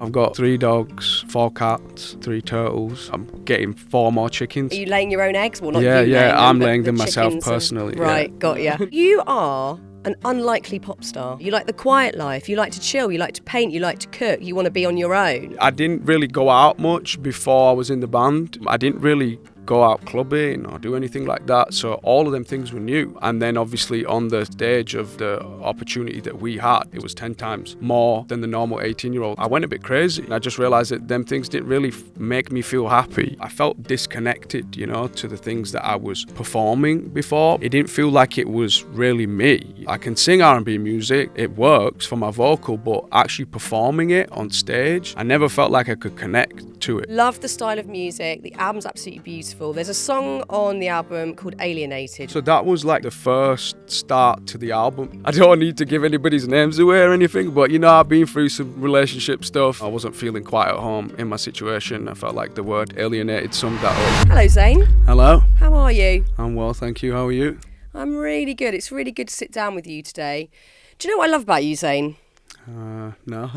I've got 3 dogs, 4 cats, 3 turtles. I'm getting 4 more chickens. Are you laying your own eggs? Well, not Yeah, you yeah, laying them, I'm but laying the them myself chickens personally. Right, yeah. got ya. You are an unlikely pop star. You like the quiet life, you like to chill, you like to paint, you like to cook, you want to be on your own. I didn't really go out much before I was in the band. I didn't really go out clubbing or do anything like that, so all of them things were new. And then obviously on the stage of the opportunity that we had, it was 10 times more than the normal 18-year-old. I went a bit crazy. I just realized that them things didn't really make me feel happy. I felt disconnected, to the things that I was performing before. It didn't feel like it was really me. I can sing R&B music, it works for my vocal, but actually performing it on stage, I never felt like I could connect to it. Love the style of music, the album's absolutely beautiful. There's a song on the album called Alienated. So that was like the first start to the album. I don't need to give anybody's names away or anything, but I've been through some relationship stuff. I wasn't feeling quite at home in my situation. I felt like the word alienated summed that up. Hello, Zayn. Hello. How are you? I'm well, thank you. How are you? I'm really good. It's really good to sit down with you today. Do you know what I love about you, Zayn? No.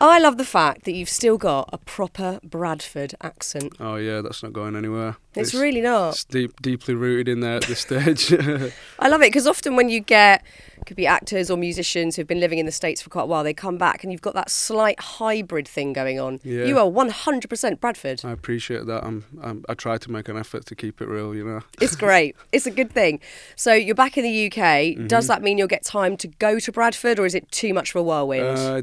I love the fact that you've still got a proper Bradford accent. Oh yeah, that's not going anywhere. It's really not. It's deeply rooted in there at this stage. I love it because often when you get, could be actors or musicians who've been living in the States for quite a while, they come back and you've got that slight hybrid thing going on. Yeah. You are 100% Bradford. I appreciate that. I try to make an effort to keep it real, It's great. It's a good thing. So you're back in the UK. Mm-hmm. Does that mean you'll get time to go to Bradford, or is it too much for a whirlwind?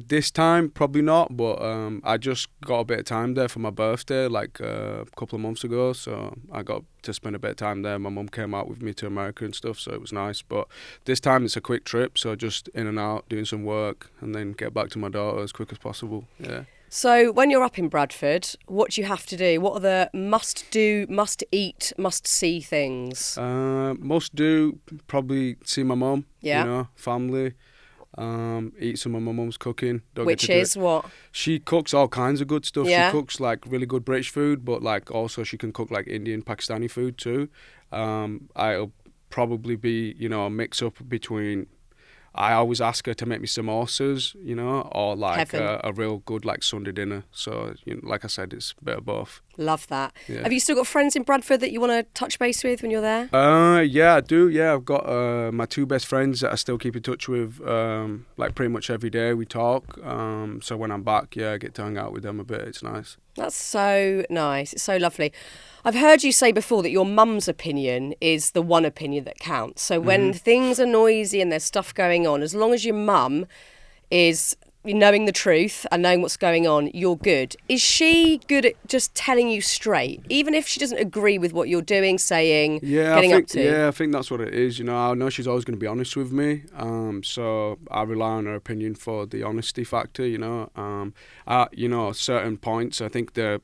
This time, probably not, but I just got a bit of time there for my birthday, like a couple of months ago, so I got to spend a bit of time there. My mum came out with me to America and stuff, so it was nice. But this time it's a quick trip, so just in and out, doing some work, and then get back to my daughter as quick as possible. Yeah. So when you're up in Bradford, what do you have to do? What are the must-do, must-eat, must-see things? Must do, probably see my mum, yeah. Family. Eat some of my mum's cooking. Which is what? She cooks all kinds of good stuff. Yeah. She cooks like really good British food, but like also she can cook like Indian, Pakistani food too. I'll probably be, a mix up between. I always ask her to make me samosas, or like a real good like Sunday dinner. So, like I said, it's a bit of both. Love that. Yeah. Have you still got friends in Bradford that you want to touch base with when you're there? Yeah, I do. Yeah, I've got my 2 best friends that I still keep in touch with. Like pretty much every day we talk. So when I'm back, I get to hang out with them a bit. It's nice. That's so nice. It's so lovely. I've heard you say before that your mum's opinion is the one opinion that counts. So when things are noisy and there's stuff going on, as long as your mum is knowing the truth and knowing what's going on, you're good. Is she good at just telling you straight, even if she doesn't agree with what you're doing, saying, getting up to? Yeah, I think that's what it is. I know she's always going to be honest with me. So I rely on her opinion for the honesty factor. At certain points, I think the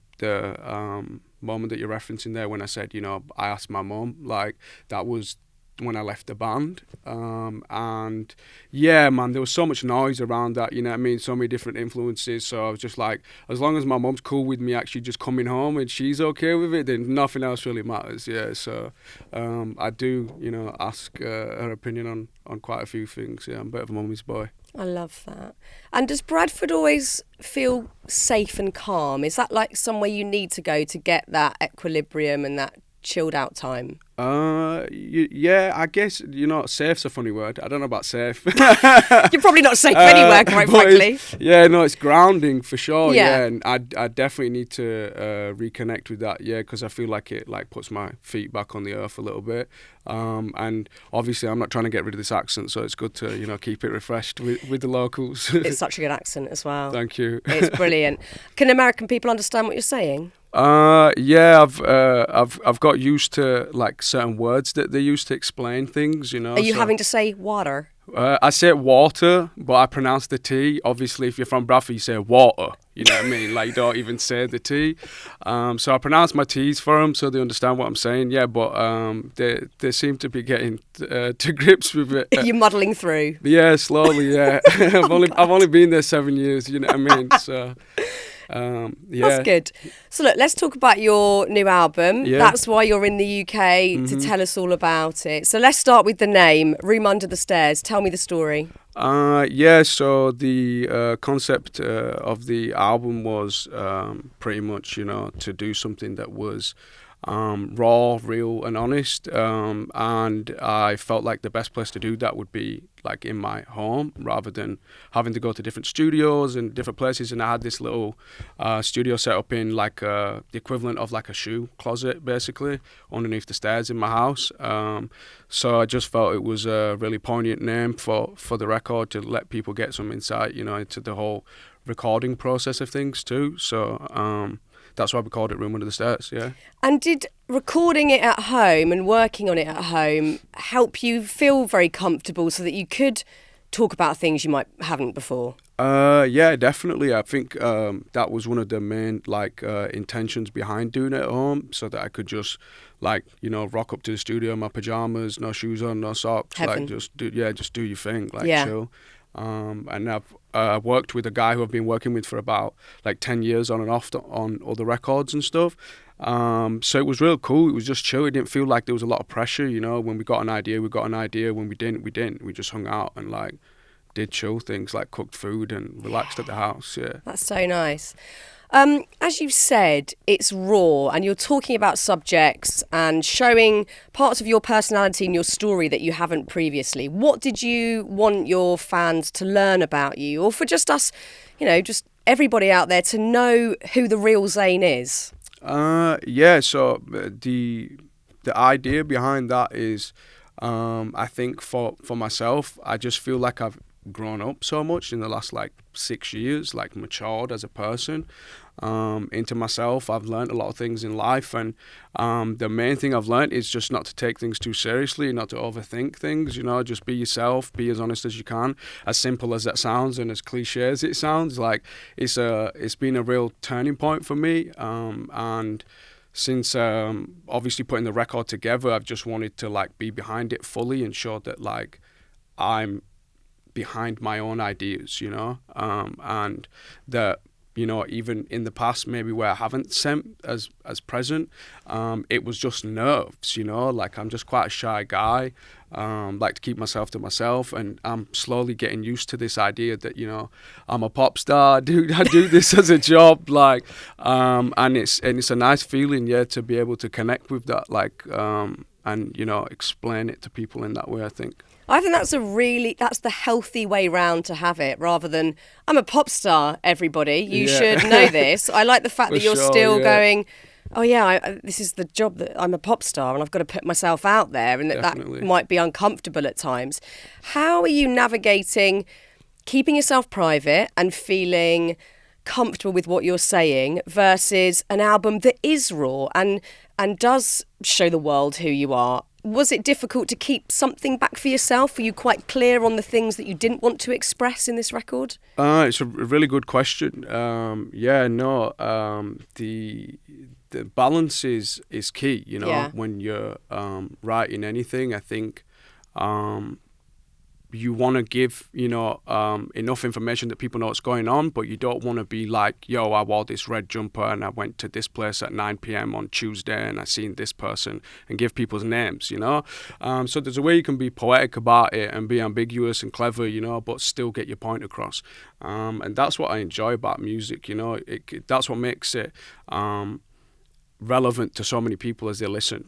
moment that you're referencing there, when I said, I asked my mum, like that was when I left the band. And yeah, man, there was so much noise around that, so many different influences. So I was just like, as long as my mum's cool with me actually just coming home and she's okay with it, then nothing else really matters. Yeah, so I do, ask her opinion on quite a few things. Yeah, I'm a bit of a mummy's boy. I love that. And does Bradford always feel safe and calm? Is that like somewhere you need to go to get that equilibrium and that chilled out time? Yeah, I guess, safe's a funny word. I don't know about safe. You're probably not safe anywhere, quite frankly. It's grounding for sure. Yeah. And I definitely need to reconnect with that. Yeah, because I feel like it like puts my feet back on the earth a little bit. And obviously I'm not trying to get rid of this accent, so it's good to keep it refreshed with the locals. It's such a good accent as well. Thank you. It's brilliant. Can American people understand what you're saying? Yeah, I've got used to like certain words that they use to explain things, Are you having to say water? I say water, but I pronounce the T. Obviously, if you're from Bradford, you say water. You know what I mean? Like, you don't even say the T. So I pronounce my T's for them so they understand what I'm saying. Yeah, but they seem to be getting to grips with it. You're muddling through. Yeah, slowly. Yeah, I've only been there 7 years. You know what I mean? So. Yeah. That's good. So look, let's talk about your new album. Yeah. That's why you're in the UK to tell us all about it. So let's start with the name, Room Under the Stairs. Tell me the story. Yeah, so the concept of the album was pretty much, to do something that was raw, real, and honest. And I felt like the best place to do that would be like in my home rather than having to go to different studios and different places. And I had this little studio set up in like the equivalent of like a shoe closet, basically, underneath the stairs in my house. So I just felt it was a really poignant name for the record to let people get some insight, into the whole recording process of things too. So that's why we called it Room Under the Stairs, yeah. And did recording it at home and working on it at home help you feel very comfortable so that you could talk about things you might haven't before? Yeah, definitely. I think that was one of the main intentions behind doing it at home, so that I could just rock up to the studio in my pajamas, no shoes on, no socks, Heaven. just do your thing, Yeah. chill. And I've worked with a guy who I've been working with for about 10 years on and off on other records and stuff. So it was real cool. It was just chill. It didn't feel like there was a lot of pressure, When we got an idea, we got an idea. When we didn't, we didn't. We just hung out and did chill things like cooked food and relaxed at the house, yeah. That's so nice. As you said, it's raw and you're talking about subjects and showing parts of your personality and your story that you haven't previously. What did you want your fans to learn about you, or for just us, just everybody out there to know who the real Zayn is? Yeah, so the idea behind that is I think for myself, I just feel like I've grown up so much in the last 6 years, matured as a person into myself. I've learned a lot of things in life, and the main thing I've learned is just not to take things too seriously, not to overthink things, just be yourself, be as honest as you can. As simple as that sounds and as cliche as it sounds, it's been a real turning point for me, and since obviously putting the record together, I've just wanted to be behind it fully and show that I'm behind my own ideas, and that, even in the past, maybe where I haven't sent as present, it was just nerves, I'm just quite a shy guy, like to keep myself to myself, and I'm slowly getting used to this idea that, I'm a pop star, I do this as a job, and it's a nice feeling, yeah, to be able to connect with that, and, explain it to people in that way, I think. I think that's the healthy way round to have it, rather than, I'm a pop star, everybody, you should know this. I like the fact that you're still going, oh yeah, this is the job, that I'm a pop star and I've got to put myself out there, and that might be uncomfortable at times. How are you navigating keeping yourself private and feeling comfortable with what you're saying versus an album that is raw and does show the world who you are? Was it difficult to keep something back for yourself? Were you quite clear on the things that you didn't want to express in this record? It's a really good question. The balance is key, when you're writing anything. I think you want to give, enough information that people know what's going on, but you don't want to be like, yo, I wore this red jumper and I went to this place at 9 p.m. on Tuesday and I seen this person, and give people's names, So there's a way you can be poetic about it and be ambiguous and clever, but still get your point across. And that's what I enjoy about music, that's what makes it relevant to so many people as they listen,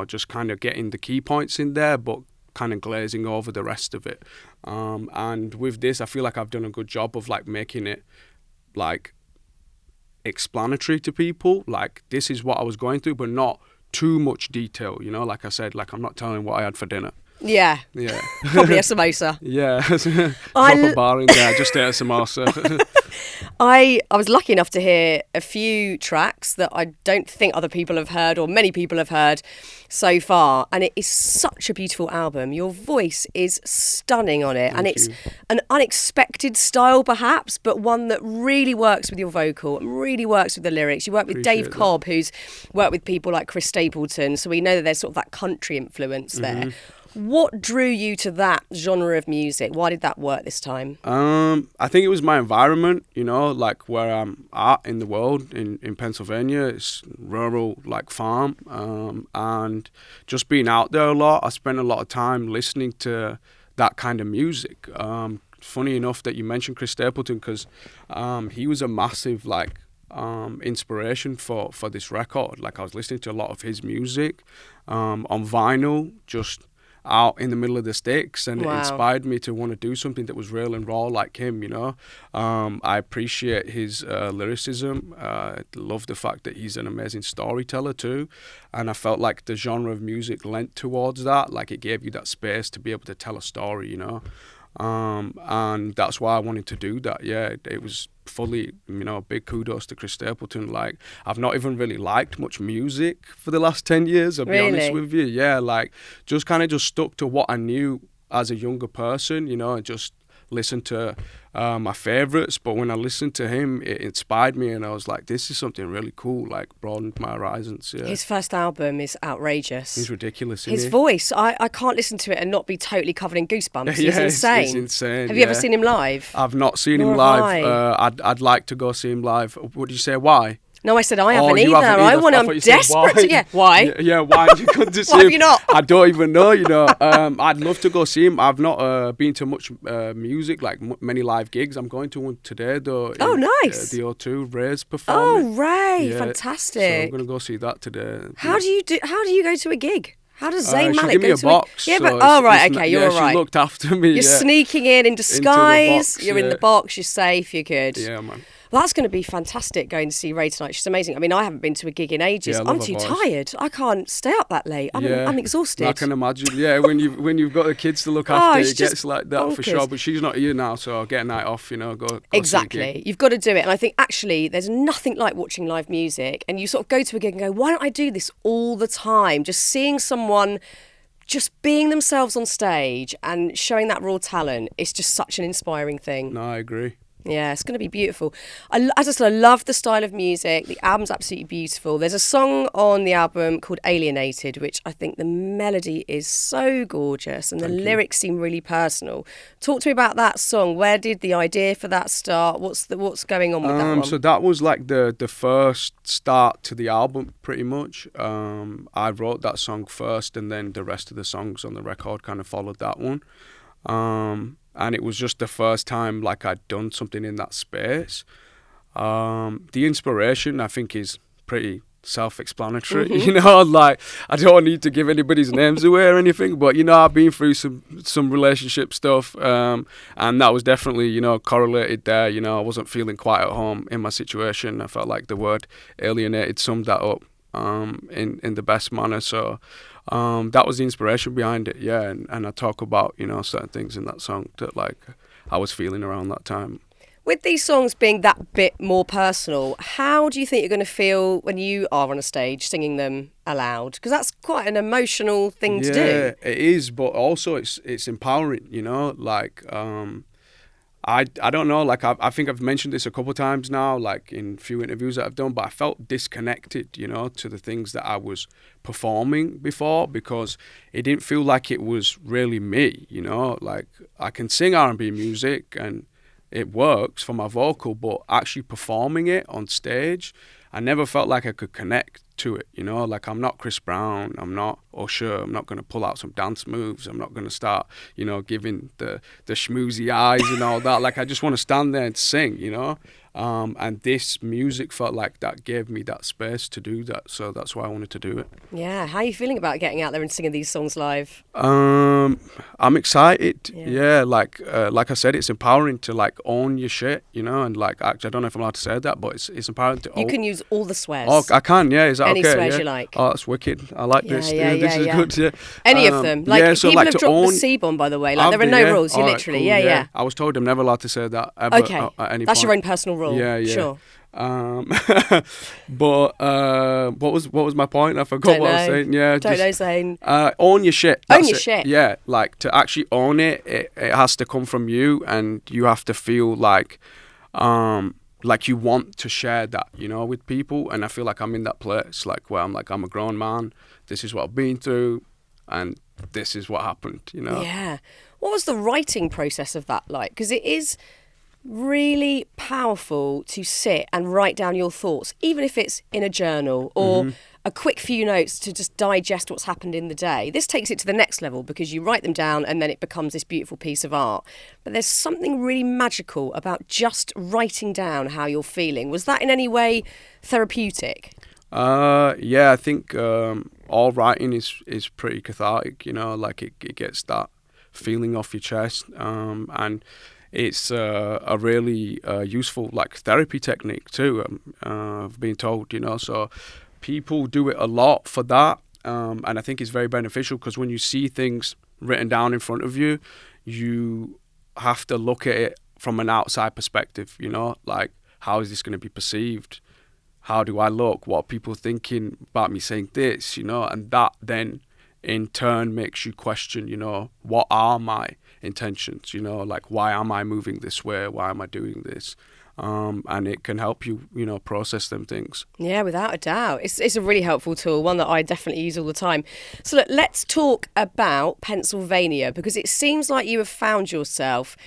just kind of getting the key points in there, but kind of glazing over the rest of it. And with this, I feel like I've done a good job of making it explanatory to people. This is what I was going through, but not too much detail, Like I said, I'm not telling what I had for dinner. Yeah. Yeah. Probably a samosa. Yeah. Drop a bar in there, just ate a samosa. I was lucky enough to hear a few tracks that I don't think other people have heard, or many people have heard so far, and it is such a beautiful album. Your voice is stunning on it. Thank It's you. an unexpected style perhaps, but one that really works with your vocal and really works with the lyrics. You work with Appreciate Dave that. Cobb, who's worked with people like Chris Stapleton, so we know that there's sort of that country influence there. What drew you to that genre of music? Why did that work this time? I think it was my environment, you know, like where I'm at in the world, in Pennsylvania. It's rural, like farm, and just being out there a lot. I spent a lot of time listening to that kind of music. Funny enough that you mentioned Chris Stapleton, because he was a massive inspiration for this record. Like I was listening to a lot of his music on vinyl, just out in the middle of the sticks, and It inspired me to want to do something that was real and raw like him, you know. I appreciate his lyricism. I love the fact that he's an amazing storyteller too, and I felt like the genre of music lent towards that. Like it gave you that space to be able to tell a story, you know. And that's why I wanted to do that. Yeah, it was fully, you know, big kudos to Chris Stapleton. Like, I've not even really liked much music for the last 10 years, I'll be honest with you. Yeah, like, just kind of just stuck to what I knew as a younger person, you know, and just listened to my favorites. But when I listened to him, it inspired me, and I was like, this is something really cool, like broadened my horizons. Yeah. His first album is outrageous. He's ridiculous, his voice, I can't listen to it and not be totally covered in goosebumps. Yeah, He's insane. It's insane. Have you ever seen him live? I've not seen him live. I'd like to go see him live. What did you say? Why? No, I said I haven't either. I'm desperate to. Yeah, why? Yeah, why? You couldn't see Why him. have you not? I don't even know. You know, I'd love to go see him. I've not been to much music, like many live gigs. I'm going to one today though. Oh, nice. The O2, Ray's performing. Oh, Ray, fantastic. So I'm gonna go see that today. How do you go to a gig? How does Zayn Malik give me go a to box? Yeah, but okay, you're all right. She looked after me. You're sneaking in disguise. Box, you're in the box. You're safe. You're good. Yeah, man. Well, that's going to be fantastic going to see Ray tonight. She's amazing. I mean, I haven't been to a gig in ages. Yeah, I'm too tired. I can't stay up that late. I'm exhausted. I can imagine. Yeah, when you've got the kids to look after, it gets like that for sure. But she's not here now, so I'll get a night off. You know, go exactly. See a gig. You've got to do it, and I think actually there's nothing like watching live music, and you sort of go to a gig and go, why don't I do this all the time? Just seeing someone just being themselves on stage and showing that raw talent, it's just such an inspiring thing. No, I agree. Yeah, it's going to be beautiful. I love the style of music. The album's absolutely beautiful. There's a song on the album called Alienated, which I think the melody is so gorgeous and the lyrics seem really personal. Talk to me about that song. Where did the idea for that start? What's going on with that one? So that was like the first start to the album, pretty much. I wrote that song first, and then the rest of the songs on the record kind of followed that one. And it was just the first time like I'd done something in that space. The inspiration, I think, is pretty self-explanatory. You know, like I don't need to give anybody's names away or anything, but you know, I've been through some relationship stuff, and that was definitely, you know, correlated there. You know, I wasn't feeling quite at home in my situation. I felt like the word alienated summed that up in the best manner. So that was the inspiration behind it, yeah. And I talk about, you know, certain things in that song that like I was feeling around that time. With these songs being that bit more personal, how do you think you're going to feel when you are on a stage singing them aloud? Because that's quite an emotional thing to do. Yeah, it is, but also it's empowering, you know, like I don't know, like I think I've mentioned this a couple of times now, like in few interviews that I've done, but I felt disconnected, you know, to the things that I was performing before, because it didn't feel like it was really me, you know. Like I can sing R&B music and it works for my vocal, but actually performing it on stage, I never felt like I could connect to it, you know. Like I'm not Chris Brown, I'm not Usher, I'm not going to pull out some dance moves, I'm not going to start, you know, giving the schmoozy eyes and all that. Like I just want to stand there and sing, you know. And this music felt like that gave me that space to do that, so that's why I wanted to do it. Yeah, how are you feeling about getting out there and singing these songs live? I'm excited. Yeah, like I said, it's empowering to like own your shit, you know, and like actually, I don't know if I'm allowed to say that, but it's empowering to. You can use all the swears. Oh, I can. Yeah, is that any okay? swears yeah. you like. Oh, that's wicked. I like this. Yeah, this is good. Yeah. Any of them. Like so people like have dropped the C-bomb, by the way. Like there are no rules. You all literally, right, cool, yeah. I was told I'm never allowed to say that ever. Okay, at any that's point. your own personal rule. Yeah. Sure. But what was my point? I forgot what I was saying. Yeah, don't know, Zayn. Own your shit. Own your shit. Yeah, like to actually own it, it has to come from you, and you have to feel like you want to share that, you know, with people. And I feel like I'm in that place, like where I'm a grown man. This is what I've been through. and this is what happened, you know. Yeah. What was the writing process of that like? Because it is really powerful to sit and write down your thoughts, even if it's in a journal or a quick few notes to just digest what's happened in the day. This takes it to the next level because you write them down and then it becomes this beautiful piece of art. But there's something really magical about just writing down how you're feeling. Was that in any way therapeutic? Yeah, I think all writing is pretty cathartic, you know, like it gets that feeling off your chest, and it's a really useful like therapy technique too. I've been told, you know, so people do it a lot for that, and I think it's very beneficial because when you see things written down in front of you, you have to look at it from an outside perspective, you know, like how is this going to be perceived? How do I look? What are people thinking about me saying this, you know? And that then in turn makes you question, you know, what are my intentions, you know, like why am I moving this way? Why am I doing this? And it can help you, you know, process them things. Yeah, without a doubt. It's a really helpful tool, one that I definitely use all the time. So look, let's talk about Pennsylvania, because it seems like you have found yourself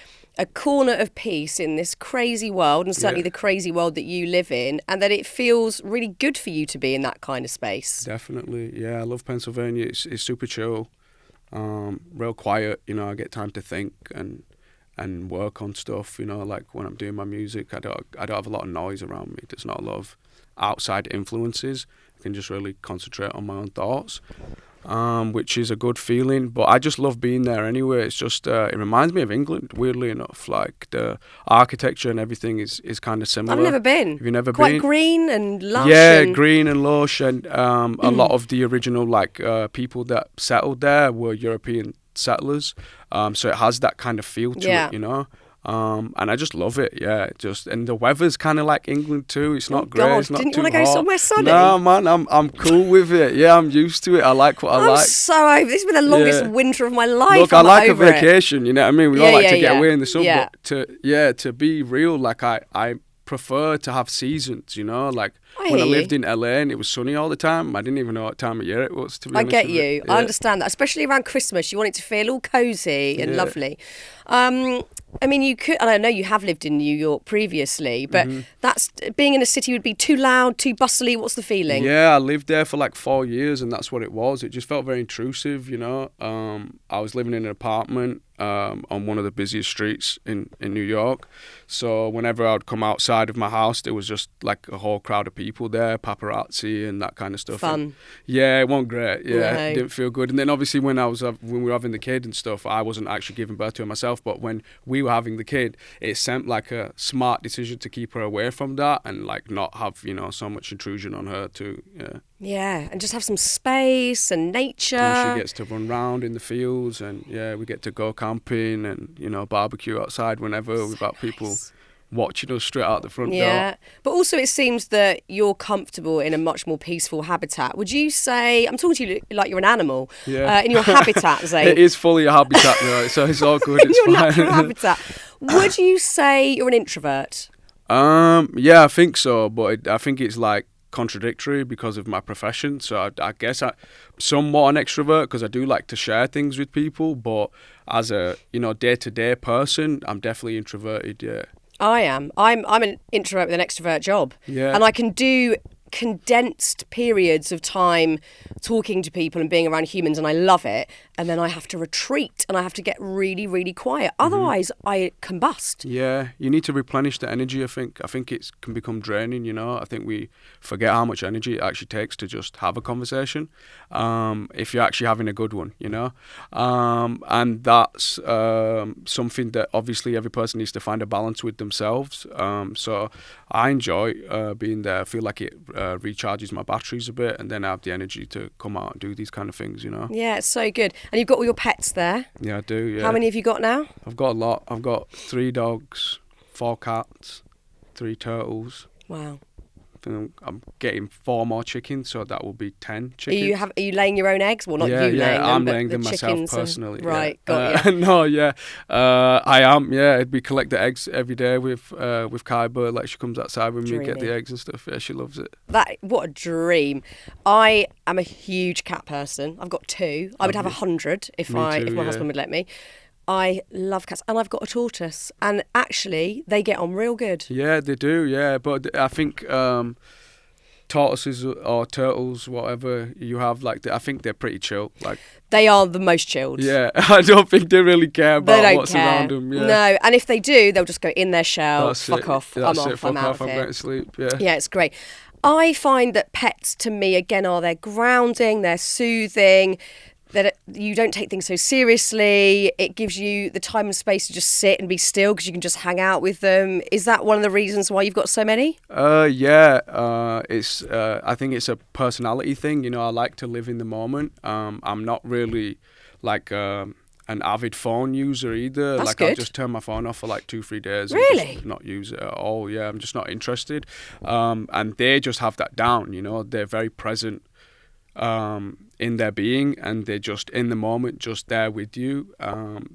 a corner of peace in this crazy world, and certainly the crazy world that you live in, and that it feels really good for you to be in that kind of space. Definitely. Yeah, I love Pennsylvania. It's super chill, real quiet, you know, I get time to think and work on stuff, you know, like when I'm doing my music, I don't have a lot of noise around me. There's not a lot of outside influences. I can just really concentrate on my own thoughts, which is a good feeling. But I just love being there anyway. It's just, it reminds me of England, weirdly enough. Like the architecture and everything is kind of similar. I've never been. Have you never Quite been? Quite green and lush. Yeah, green and lush. And a lot of the original like people that settled there were European settlers. So it has that kind of feel to it, you know. And I just love it, yeah. And the weather's kind of like England too. It's not great. God, it's not didn't too you want to go hot. somewhere sunny? No, man, I'm cool with it. Yeah, I'm used to it. I like what I like. I'm so over. This has been the longest winter of my life. Look, I like a vacation. You know what I mean? We all like to get away in the sun, yeah. but to be real, like I prefer to have seasons. You know, like when I lived in LA and it was sunny all the time, I didn't even know what time of year it was. To be honest, I get you. I understand that, especially around Christmas. You want it to feel all cozy and lovely. I mean, you could, and I know you have lived in New York previously, but that's being in a city would be too loud, too bustly. What's the feeling? Yeah, I lived there for like 4 years, and that's what it was. It just felt very intrusive, you know. I was living in an apartment on one of the busiest streets in New York. So whenever I would come outside of my house, there was just like a whole crowd of people there, paparazzi and that kind of stuff. Fun. And yeah, it wasn't great. Yeah, No. It didn't feel good. And then obviously when we were having the kid and stuff, I wasn't actually giving birth to her myself, but when we were having the kid, it seemed like a smart decision to keep her away from that and like not have, you know, so much intrusion on her too. Yeah, and just have some space and nature. And she gets to run around in the fields, and we get to go camping and, you know, barbecue outside whenever. We've got people watching us straight out the front door. Yeah, but also it seems that you're comfortable in a much more peaceful habitat. Would you say, I'm talking to you like you're an animal, in your habitat, Zayn? It is fully a habitat, though, so it's all good. In It's your fine. natural habitat. Would you say you're an introvert? Yeah, I think so, but I think it's like contradictory because of my profession. So I guess I'm somewhat an extrovert because I do like to share things with people, but as a, you know, day-to-day person, I'm definitely introverted, yeah. I am. I'm an introvert with an extrovert job. Yeah. And I can do condensed periods of time talking to people and being around humans, and I love it. And then I have to retreat and I have to get really, really quiet. Otherwise, I combust. Yeah, you need to replenish the energy, I think. I think it can become draining, you know. I think we forget how much energy it actually takes to just have a conversation, if you're actually having a good one, you know. And that's something that obviously every person needs to find a balance with themselves. So I enjoy being there. I feel like it recharges my batteries a bit, and then I have the energy to come out and do these kind of things, you know. Yeah, it's so good. And you've got all your pets there? Yeah, I do, yeah. How many have you got now? I've got a lot. I've got 3 dogs, 4 cats, 3 turtles. Wow. I I'm getting 4 more chickens, so that will be 10 Are chickens. you laying your own eggs? Well, not you laying them, I'm but laying the them myself chickens personally. Right, yeah. got you. No, yeah, I am. Yeah, we collect the eggs every day with Kaiba. Like, she comes outside with me, get the eggs and stuff. Yeah, she loves it. What a dream. I am a huge cat person. I've got 2. I would have 100 if my husband would let me. I love cats, and I've got a tortoise, and actually they get on real good. Yeah, they do. Yeah, but I think tortoises or turtles, whatever you have, like, I think they're pretty chill. Like, they are the most chilled. Yeah, I don't think they really care about what's care. around them. Yeah. No, and if they do, they'll just go in their shell. Fuck off. I'm off. Fuck I'm out off. of I'm here. going to sleep. Yeah. Yeah, it's great. I find that pets, to me, again, they're grounding, they're soothing. That you don't take things so seriously. It gives you the time and space to just sit and be still because you can just hang out with them. Is that one of the reasons why you've got so many? Yeah. It's. I think it's a personality thing. You know, I like to live in the moment. I'm not really like an avid phone user either. That's like, good. I'll just turn my phone off for like 2-3 days. Really? And just not use it at all. Yeah, I'm just not interested. And they just have that down. You know, they're very present. In their being, and they're just in the moment, just there with you.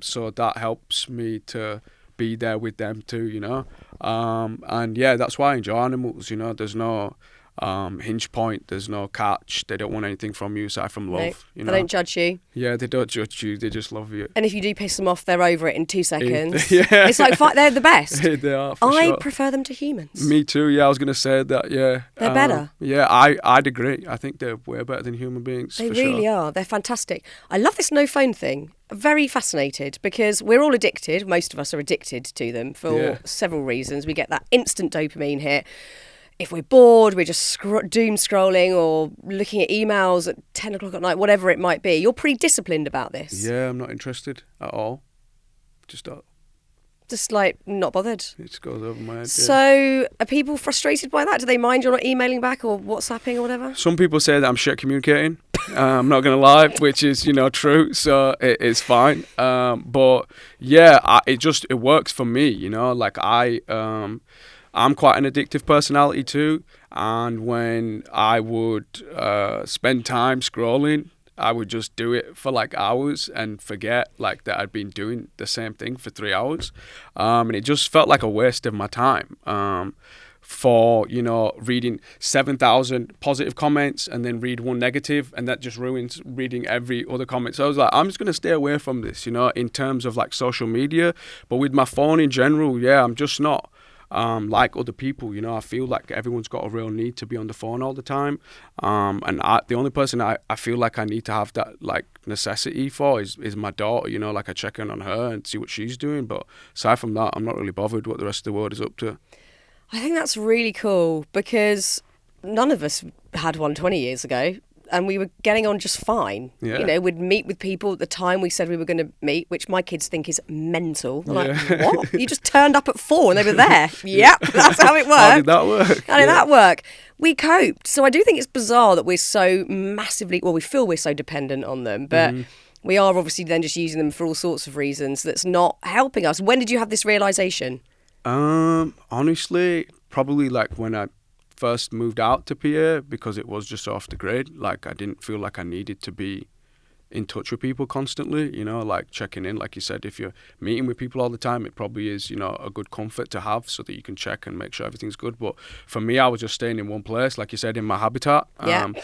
So that helps me to be there with them too, you know. And yeah, that's why I enjoy animals. You know, there's no hinge point, there's no catch. They don't want anything from you aside from love. No, you know? They don't judge you. Yeah, they don't judge you. They just love you. And if you do piss them off, they're over it in 2 seconds. Yeah, it's like they're the best. They are. For I sure. prefer them to humans. Me too. Yeah, I was gonna say that. Yeah, they're better. Yeah, I'd agree. I think they're way better than human beings. They for really sure. are. They're fantastic. I love this no phone thing. Very fascinated because we're all addicted. Most of us are addicted to them for several reasons. We get that instant dopamine hit. If we're bored, we're just doom scrolling or looking at emails at 10 o'clock at night, whatever it might be. You're pretty disciplined about this. Yeah, I'm not interested at all. Just like not bothered. It just goes over my head. So are people frustrated by that? Do they mind you're not emailing back or WhatsApping or whatever? Some people say that I'm shit communicating. I'm not going to lie, which is, true. So it's fine. But yeah, it works for me, like I'm quite an addictive personality too. And when I would spend time scrolling, I would just do it for like hours and forget like that I'd been doing the same thing for 3 hours. And it just felt like a waste of my time for, reading 7,000 positive comments and then read one negative, and that just ruins reading every other comment. So I was like, I'm just going to stay away from this, in terms of like social media. But with my phone in general, yeah, I'm just not like other people, I feel like everyone's got a real need to be on the phone all the time. And the only person I feel like I need to have that like necessity for is my daughter, like I check in on her and see what she's doing. But aside from that, I'm not really bothered what the rest of the world is up to. I think that's really cool because none of us had one 20 years ago. And we were getting on just fine. Yeah. We'd meet with people at the time we said we were going to meet, which my kids think is mental. They're like, what? You just turned up at 4 and they were there. Yep, that's how it worked. How did that work? How did that work? We coped. So I do think it's bizarre that we're so massively, we feel we're so dependent on them. But we are obviously then just using them for all sorts of reasons that's not helping us. When did you have this realisation? Honestly, probably like when I first moved out to PA, because it was just off the grid. Like, I didn't feel like I needed to be in touch with people constantly, like checking in. Like you said, if you're meeting with people all the time, it probably is, a good comfort to have so that you can check and make sure everything's good. But for me, I was just staying in one place, like you said, in my habitat. And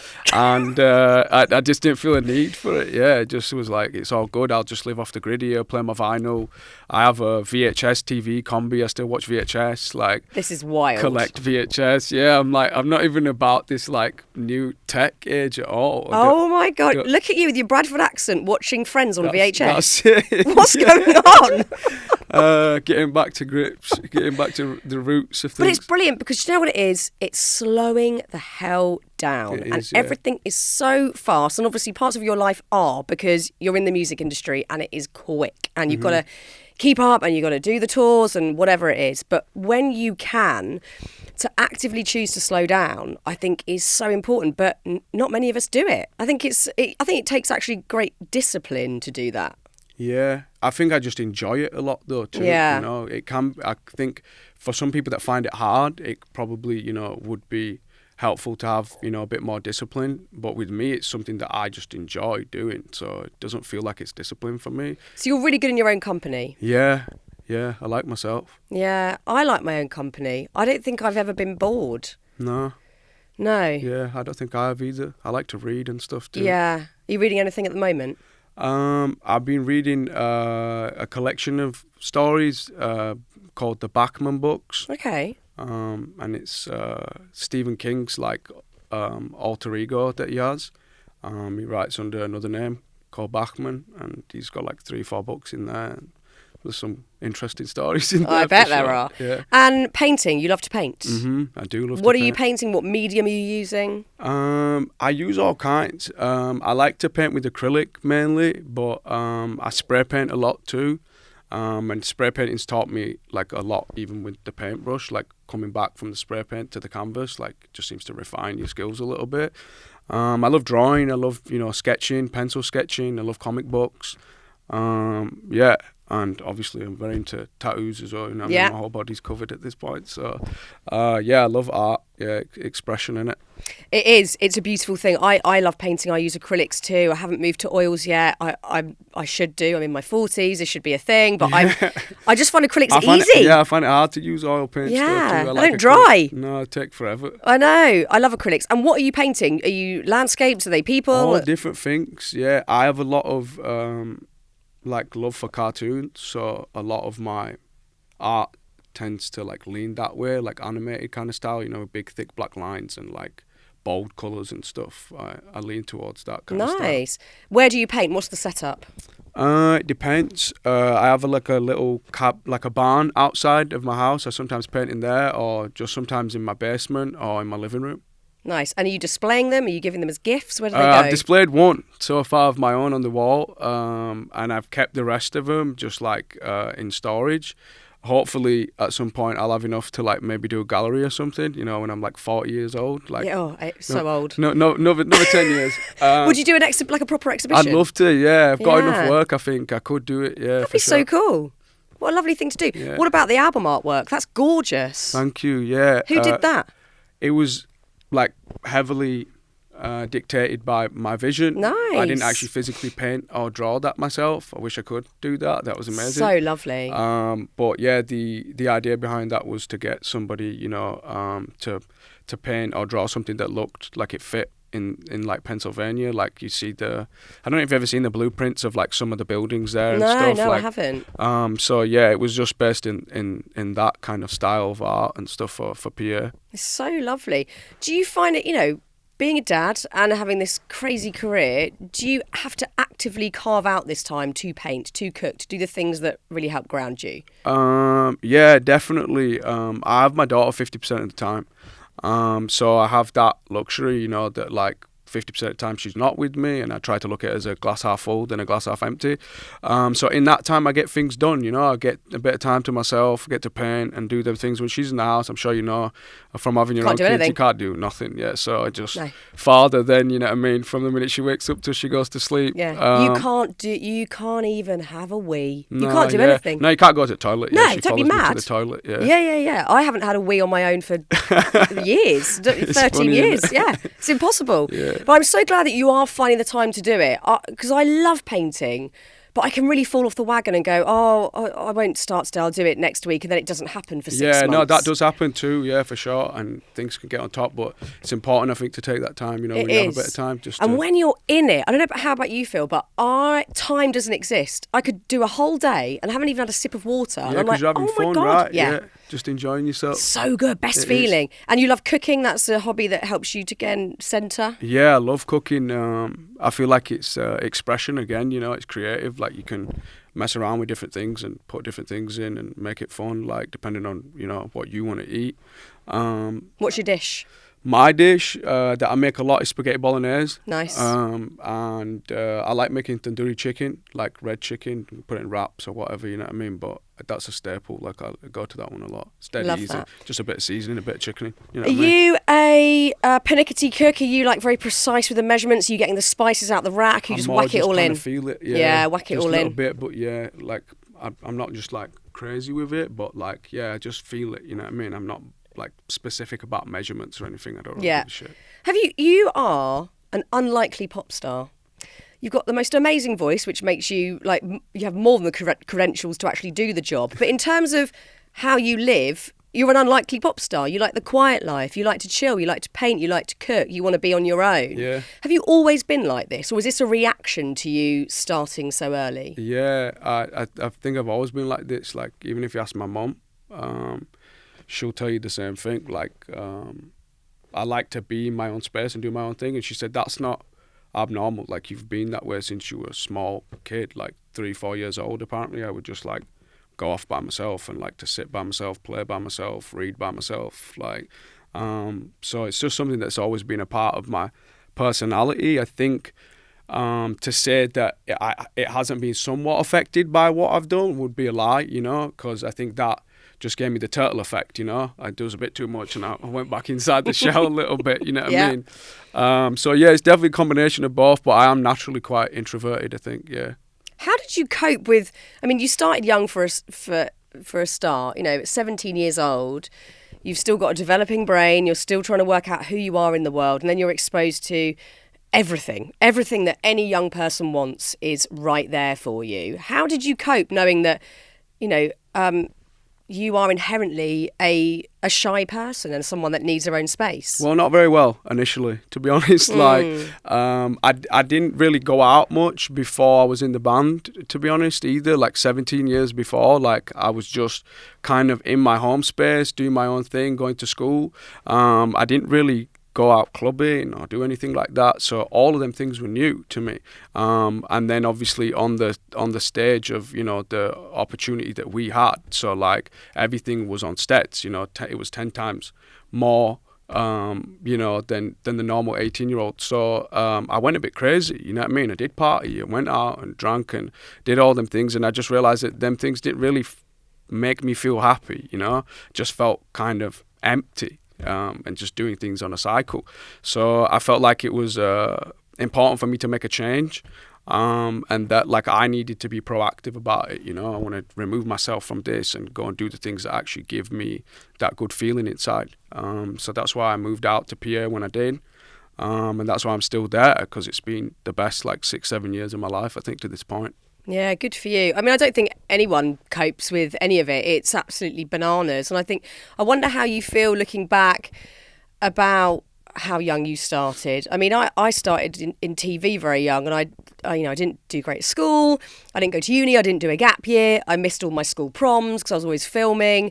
I just didn't feel a need for it. Yeah, it just was like, it's all good. I'll just live off the grid here, play my vinyl. I have a VHS TV combi. I still watch VHS. Like, this is wild. Collect VHS. Yeah, I'm not even about this like new tech age at all. Oh my God. Look at you with your Bradford accent watching Friends on VHS. That's it. What's going on? Getting back to grips, getting back to the roots of things. But it's brilliant because you know what it is? It's slowing the hell down. Everything is so fast. And obviously parts of your life are, because you're in the music industry and it is quick. And you've got to keep up and you've got to do the tours and whatever it is. But when you can, to actively choose to slow down, I think is so important. But not many of us do it. I think it takes actually great discipline to do that. Yeah, I think I just enjoy it a lot though too. Yeah. It can. I think for some people that find it hard, it probably would be helpful to have, you know, a bit more discipline. But with me, it's something that I just enjoy doing. So it doesn't feel like it's discipline for me. So you're really good in your own company? Yeah, I like myself. Yeah, I like my own company. I don't think I've ever been bored. No. No. Yeah, I don't think I have either. I like to read and stuff too. Yeah. Are you reading anything at the moment? I've been reading a collection of stories called the Bachman books. Okay. And it's Stephen King's like alter ego that he has. He writes under another name called Bachman, and he's got like 3-4 books in there. There's some interesting stories in there. I bet there sure. are. Yeah. And painting, you love to paint? I do love to What are paint. you painting? What medium are you using? I use all kinds. I like to paint with acrylic mainly, but I spray paint a lot too. And spray painting's taught me like a lot, even with the paintbrush, like coming back from the spray paint to the canvas, like it just seems to refine your skills a little bit. I love drawing. I love, you know, sketching, pencil sketching. I love comic books. Yeah. And obviously I'm very into tattoos as well. You know, Yeah. my whole body's covered at this point. So, yeah, I love art. Yeah, expression in it. It is. It's a beautiful thing. I love painting. I use acrylics too. I haven't moved to oils yet. I should do. I'm in my 40s. This should be a thing. But I just find acrylics easy. I find it hard to use oil paints. Yeah, too. they don't dry. No, it takes forever. I know. I love acrylics. And what are you painting? Are you landscapes? Are they people? All different things. Yeah, I have a lot of like love for cartoons. So a lot of my art tends to like lean that way, like animated kind of style. You know, big thick black lines and like bold colours and stuff. I lean towards that kind of style. Nice. Where do you paint? What's the setup? It depends. I have a little like a barn outside of my house. I sometimes paint in there, or just sometimes in my basement or in my living room. Nice. And are you displaying them? Are you giving them as gifts? Where do they go? I've displayed one so far of my own on the wall, and I've kept the rest of them just like in storage. Hopefully, at some point, I'll have enough to like maybe do a gallery or something. You know, when I'm like 40 years old. Like, so old. No, another 10 years. Would you do like a proper exhibition? I'd love to. Yeah, I've got Yeah. enough work. I think I could do it. Yeah, That'd for be sure. so cool. What a lovely thing to do. Yeah. What about the album artwork? That's gorgeous. Thank you. Yeah. Who did that? It was like heavily dictated by my vision. Nice. I didn't actually physically paint or draw that myself. I wish I could do that. That was amazing. So lovely. But yeah, the idea behind that was to get somebody, you know, to paint or draw something that looked like it fit in like Pennsylvania. Like you see I don't know if you've ever seen the blueprints of like some of the buildings there and stuff. No, like, I haven't. So yeah, it was just based in that kind of style of art and stuff for Pierre. It's so lovely. Do you find it, you know, being a dad and having this crazy career, do you have to actively carve out this time to paint, to cook, to do the things that really help ground you? Yeah, definitely. I have my daughter 50% of the time. So I have that luxury, you know, that like 50% of the time she's not with me, and I try to look at it as a glass half full than a glass half empty. So in that time I get things done, you know, I get a bit of time to myself, get to paint and do them things when she's in the house. I'm sure you know, from having your own kids, you can't do nothing. Yeah, so I just father then, you know what I mean, from the minute she wakes up till she goes to sleep. Yeah, you can't even have a wee. You No, can't do anything. No, you can't go to the toilet. No, Yeah, she don't be follows me mad. to the toilet. Yeah. Yeah. I haven't had a wee on my own for years, 13 funny, years. isn't it? Yeah, it's impossible. Yeah. But I'm so glad that you are finding the time to do it, because I love painting. But I can really fall off the wagon and go, I won't start today, I'll do it next week, and then it doesn't happen for 6 months. Yeah, no, that does happen too, yeah, for sure, and things can get on top, but it's important, I think, to take that time, you know, when you have a bit of time. And when you're in it, I don't know how about you, Phil, but time doesn't exist. I could do a whole day and haven't even had a sip of water. Yeah, and I'm like, because you're having oh fun, my God. right? Yeah. Just enjoying yourself. So good, best It feeling. And you love cooking, that's a hobby that helps you to again centre. Yeah, I love cooking. I feel like it's expression again, you know, it's creative, like you can mess around with different things and put different things in and make it fun, like depending on, you know, what you want to eat. What's your dish? My dish that I make a lot is spaghetti bolognese. Nice. And I like making tandoori chicken, like red chicken, put it in wraps or whatever, you know what I mean? But that's a staple. Like I go to that one a lot. It's dead Love easy. that. Just a bit of seasoning, a bit of chickening. You know Are what I mean? you a pernickety cook? Are you like very precise with the measurements? Are you getting the spices out the rack? You just whack it all in? Feel it. Yeah, whack it just all a little in. bit, but yeah, like I'm not just like crazy with it, but like I just feel it. You know what I mean? I'm not like specific about measurements or anything. I don't really Yeah. give a shit. You are an unlikely pop star. You've got the most amazing voice, which makes you like you have more than the credentials to actually do the job. But in terms of how you live, you're an unlikely pop star. You like the quiet life. You like to chill. You like to paint. You like to cook. You want to be on your own. Yeah. Have you always been like this, or was this a reaction to you starting so early? Yeah, I think I've always been like this. Like, even if you ask my mum, she'll tell you the same thing. Like, I like to be in my own space and do my own thing. And she said, that's not abnormal. Like, you've been that way since you were a small kid, like 3-4 years old. Apparently, I would just like go off by myself and like to sit by myself, play by myself, read by myself. Like, so it's just something that's always been a part of my personality. I think to say that it hasn't been somewhat affected by what I've done would be a lie, you know, because I think that just gave me the turtle effect, you know. I was a bit too much and I went back inside the shell a little bit, you know what I mean? So yeah, it's definitely a combination of both, but I am naturally quite introverted, I think, yeah. How did you cope with, I mean, you started young for a start, you know, at 17 years old, you've still got a developing brain, you're still trying to work out who you are in the world, and then you're exposed to everything that any young person wants is right there for you. How did you cope knowing that, you know, you are inherently a shy person and someone that needs their own space? Well, not very well initially, to be honest. Like, I didn't really go out much before I was in the band, to be honest, either. Like 17 years before, like I was just kind of in my home space, doing my own thing, going to school. I didn't really go out clubbing or do anything like that, so all of them things were new to me, and then obviously on the stage of, you know, the opportunity that we had, so like everything was on steads, you know, it was 10 times more you know, than the normal 18-year-old. So I went a bit crazy, you know what I mean? I did party, I went out and drank and did all them things, and I just realized that them things didn't really make me feel happy, you know, just felt kind of empty. And just doing things on a cycle. So I felt like it was important for me to make a change, and that like I needed to be proactive about it, you know. I want to remove myself from this and go and do the things that actually give me that good feeling inside. So that's why I moved out to PA when I did, and that's why I'm still there, because it's been the best like 6-7 years of my life, I think, to this point. Yeah, good for you. I mean, I don't think anyone copes with any of it. It's absolutely bananas. And I wonder how you feel looking back about how young you started. I mean, I started in TV very young, and I didn't do great at school. I didn't go to uni. I didn't do a gap year. I missed all my school proms because I was always filming.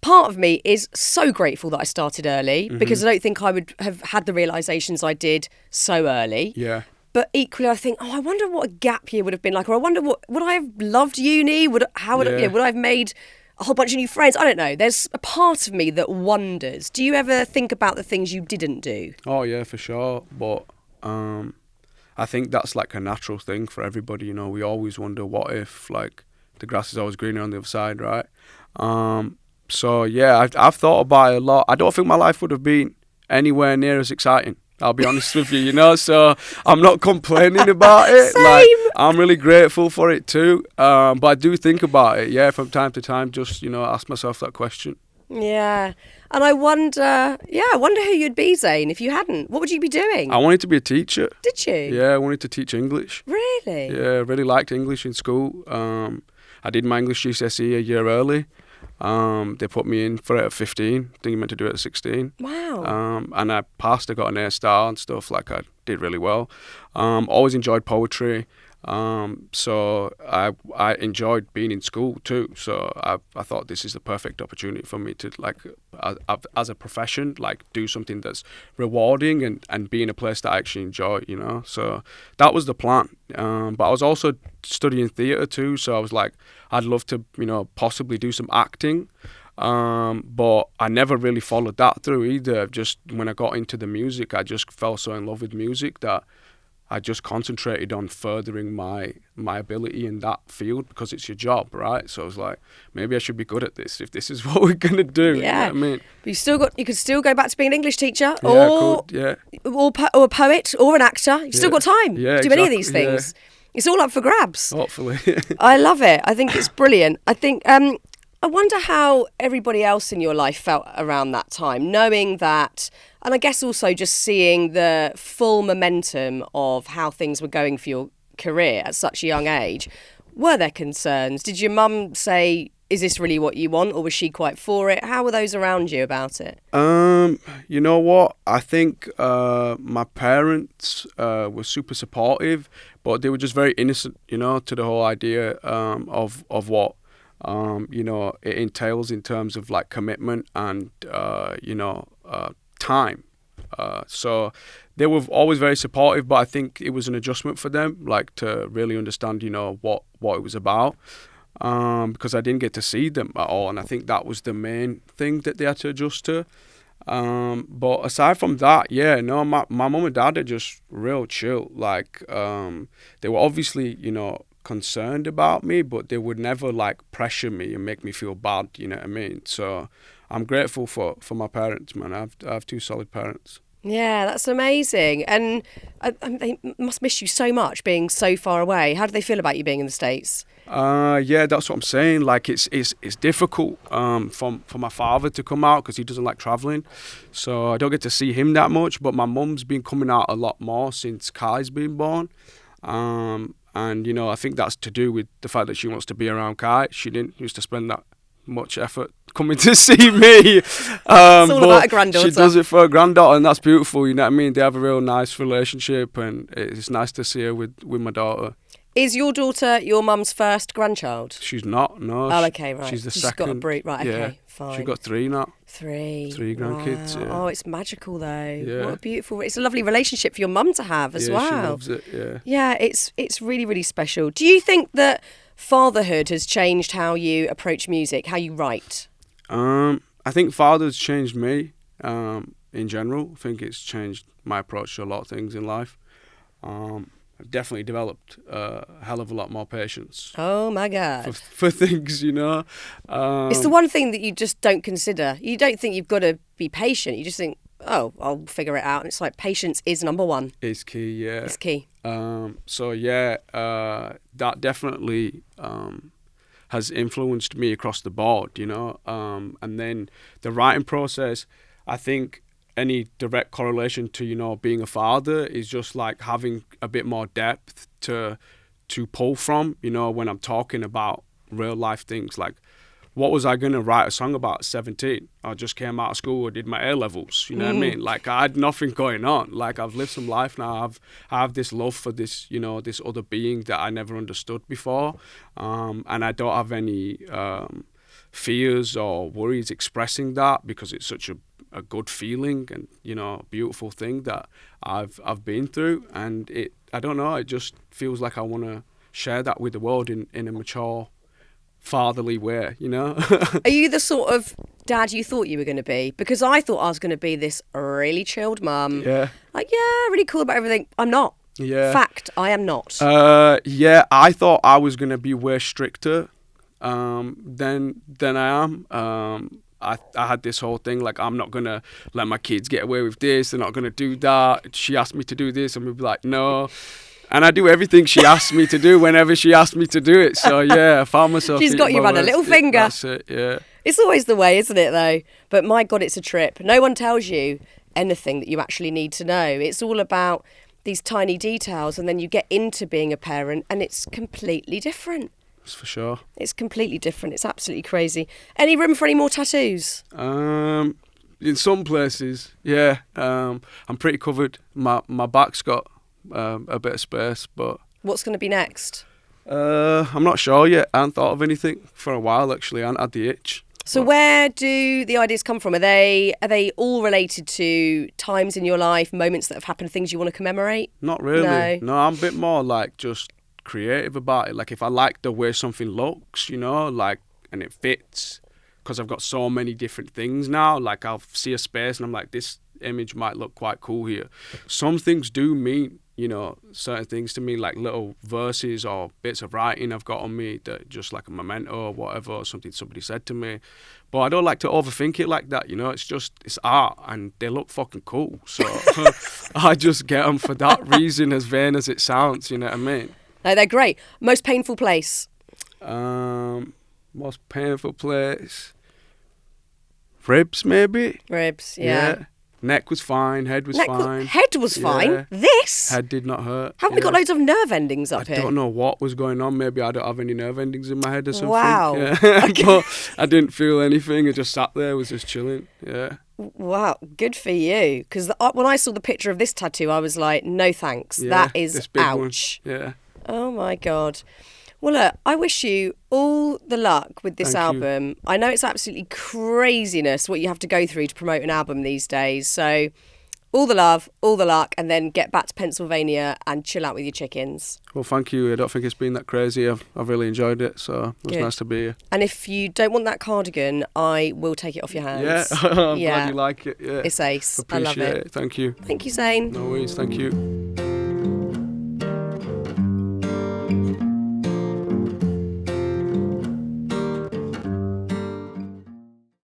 Part of me is so grateful that I started early, because I don't think I would have had the realisations I did so early. Yeah. But equally, I think, I wonder what a gap year would have been like, or I wonder would I have loved uni? Would I have made a whole bunch of new friends? I don't know. There's a part of me that wonders. Do you ever think about the things you didn't do? Oh yeah, for sure. But I think that's like a natural thing for everybody. You know, we always wonder, what if like the grass is always greener on the other side, right? So yeah, I've thought about it a lot. I don't think my life would have been anywhere near as exciting, I'll be honest with you, you know, so I'm not complaining about it. Same. Like, I'm really grateful for it too. But I do think about it, yeah, from time to time, just, you know, ask myself that question. Yeah. And I wonder who you'd be, Zayn, if you hadn't. What would you be doing? I wanted to be a teacher. Did you? Yeah, I wanted to teach English. Really? Yeah, I really liked English in school. I did my English GCSE a year early. They put me in for it at 15. I think you meant to do it at 16. Wow. And I passed. I got an A star and stuff. Like, I did really well. Always enjoyed poetry. So I enjoyed being in school too. So I thought this is the perfect opportunity for me to, like, as a profession, like, do something that's rewarding and be in a place that I actually enjoy, you know. So that was the plan. But I was also studying theatre too. So I was like, I'd love to, you know, possibly do some acting. But I never really followed that through either. Just when I got into the music, I just fell so in love with music that I just concentrated on furthering my ability in that field, because it's your job, right? So I was like, maybe I should be good at this if this is what we're gonna do. Yeah. You know what I mean? But you could still go back to being an English teacher, Yeah, I could, yeah. or a poet, or an actor. You've still got time Yeah, to do any of these exactly, things. It's all up for grabs. Hopefully. I love it. I think it's brilliant. I think I wonder how everybody else in your life felt around that time, knowing that, and I guess also just seeing the full momentum of how things were going for your career at such a young age. Were there concerns? Did your mum say, is this really what you want, or was she quite for it? How were those around you about it? You know what? I think my parents were super supportive, but they were just very innocent, to the whole idea of what it entails in terms of like commitment and time. So they were always very supportive, but I think it was an adjustment for them, like to really understand, what it was about. Because I didn't get to see them at all, and I think that was the main thing that they had to adjust to. But aside from that, my mum and dad are just real chill. Like, they were obviously, concerned about me, but they would never like pressure me and make me feel bad. You know what I mean? So I'm grateful for my parents, man. I have two solid parents. Yeah, that's amazing. And they must miss you so much being so far away. How do they feel about you being in the States? Yeah, that's what I'm saying. Like it's difficult for my father to come out because he doesn't like traveling, so I don't get to see him that much. But my mum's been coming out a lot more since Kai's been born, and I think that's to do with the fact that she wants to be around Kai. She didn't used to spend that much effort coming to see me. It's all about a granddaughter. She does it for a granddaughter, and that's beautiful. You know what I mean? They have a real nice relationship, and it's nice to see her with my daughter. Is your daughter your mum's first grandchild? She's not, no. Oh, okay, right. She's the She's second. got a breed, right, okay, fine. She's got 3 now. 3. 3 grandkids, wow. yeah. Oh, it's magical though. Yeah. What a beautiful, it's a lovely relationship for your mum to have as well. Yeah, she loves it, yeah. Yeah, it's really, really special. Do you think that fatherhood has changed how you approach music, how you write? I think father's changed me in general. I think it's changed my approach to a lot of things in life. I've definitely developed a hell of a lot more patience. Oh my God. For things, It's the one thing that you just don't consider. You don't think you've got to be patient. You just think, oh, I'll figure it out. And it's like patience is number one. It's key, yeah. It's key. That definitely has influenced me across the board, and then the writing process, I think any direct correlation to, being a father is just like having a bit more depth to pull from, when I'm talking about real life things. Like, what was I going to write a song about at 17? I just came out of school, I did my A-levels, you know what I mean? Like, I had nothing going on. Like, I've lived some life now. I have this love for this, this other being that I never understood before. And I don't have any fears or worries expressing that because it's such a good feeling and, beautiful thing that I've been through. And I don't know, it just feels like I want to share that with the world in a mature, fatherly way, Are you the sort of dad you thought you were going to be? Because I thought I was going to be this really chilled mum. Yeah. Like, yeah, really cool about everything. I'm not. Yeah. Fact, I am not. I thought I was going to be way stricter than I am. I had this whole thing, like, I'm not going to let my kids get away with this. They're not going to do that. She asked me to do this, and we'd be like, no. And I do everything she asks me to do whenever she asks me to do it. So, yeah, I found myself... She's got you by the little finger. That's it, yeah. It's always the way, isn't it, though? But my God, it's a trip. No one tells you anything that you actually need to know. It's all about these tiny details, and then you get into being a parent, and it's completely different. That's for sure. It's completely different. It's absolutely crazy. Any room for any more tattoos? In some places, yeah. I'm pretty covered. My back's got a bit of space, but... What's going to be next? I'm not sure yet. I haven't thought of anything for a while, actually. I haven't had the itch. So where do the ideas come from? Are they all related to times in your life, moments that have happened, things you want to commemorate? Not really. No, I'm a bit more like just creative about it. Like, if I like the way something looks, like, and it fits, because I've got so many different things now. Like, I'll see a space and I'm like, this image might look quite cool here. Some things do mean, certain things to me, like little verses or bits of writing I've got on me that just like a memento or whatever, or something somebody said to me. But I don't like to overthink it like that, it's art and they look fucking cool. So I just get them for that reason, as vain as it sounds, you know what I mean? No, they're great. Most painful place? Most painful place. Ribs, maybe? Ribs, yeah. Neck was fine, head was fine. Head was fine? Yeah. This? Head did not hurt. Haven't we got loads of nerve endings up I here? don't know what was going on. Maybe I don't have any nerve endings in my head or something. Wow. Yeah. Okay. But I didn't feel anything. I just sat there, was just chilling. Yeah. Wow, good for you. Because when I saw the picture of this tattoo, I was like, no thanks. Yeah, that is this big ouch. one. Yeah. Oh my God. Well, look, I wish you all the luck with this Thank you. album. I know it's absolutely craziness what you have to go through to promote an album these days. So all the love, all the luck, and then get back to Pennsylvania and chill out with your chickens. Well, thank you. I don't think it's been that crazy. I've really enjoyed it, so it was Good. nice to be here. And if you don't want that cardigan, I will take it off your hands. Yeah, I'm glad you like it. Yeah. It's ace. I Appreciate love it. it. Thank you. Thank you, Zayn. No worries. Thank you.